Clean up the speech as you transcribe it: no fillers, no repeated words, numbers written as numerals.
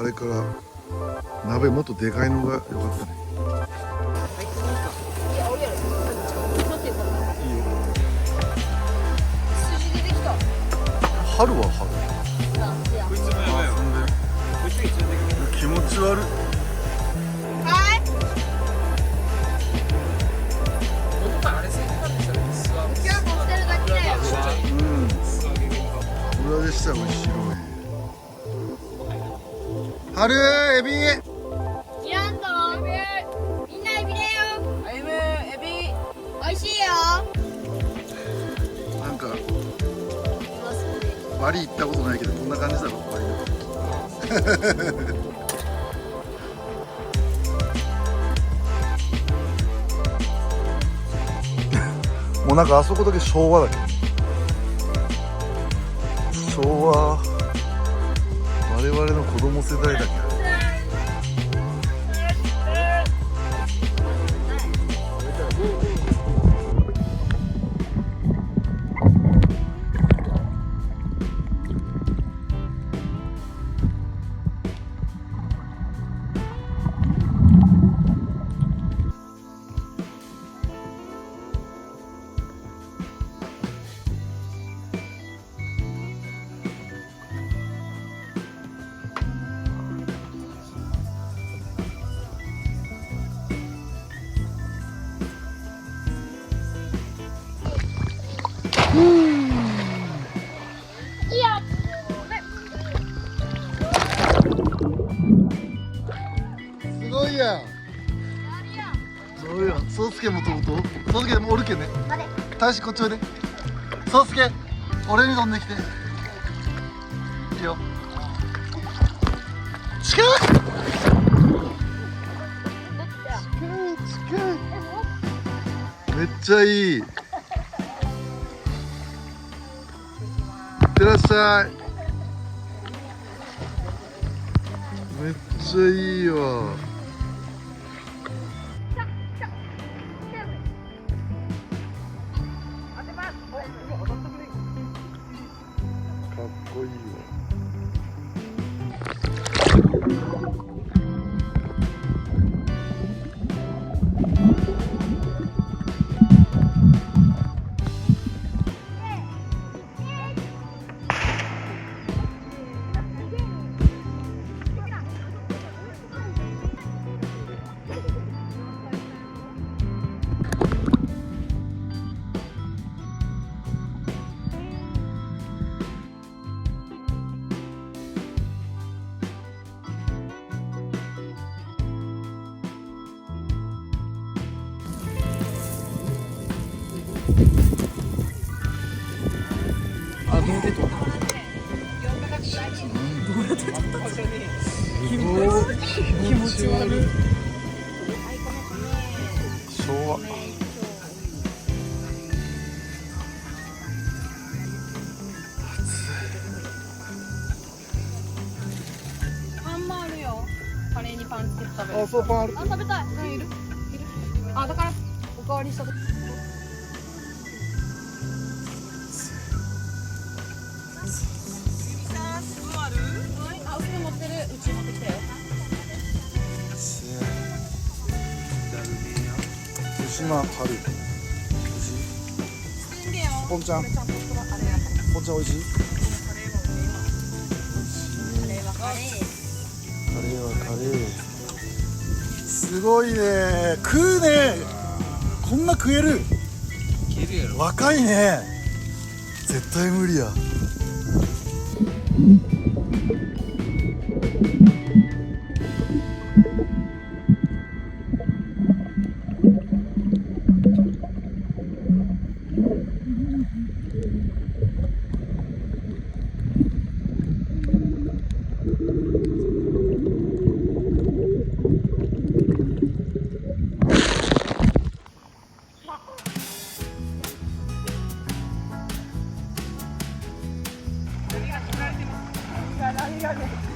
れから鍋もっとでかいのが良かったね。春は春。気持ち悪い。裏でしたら後ろへ。春エビ。いらんと。みんなエビだよ。エビ。美味しいよ。なんかバリ行ったことないけどこんな感じだろバリの。もうなんかあそこだけ昭和だけど。昭和。我々の子供世代だけど。すごいやん。そうやん。そうすけもともと。そうすけもおるけね。大使こっちおいで。そうすけ、俺に飛んできて。いいよ。近い。近い。めっちゃいい。いってらっしゃい。めっちゃいいわ。かっこいいわ。あ、どうやって撮ったの？気持ち悪い。昭和。パンもあるよ。カレーにパンつけて食べる。あ、そうパンある。あ、食べたい。いる？あ、だからおかわりしたと。あ、薄く持ってる。うち持ってきたよ。牛島春。ポンちゃん。ポンちゃん美味しい？カレーはカレー。カレーはカレー。すごいね。食うね。こんな食える。若いね。絶対無理や。何がね。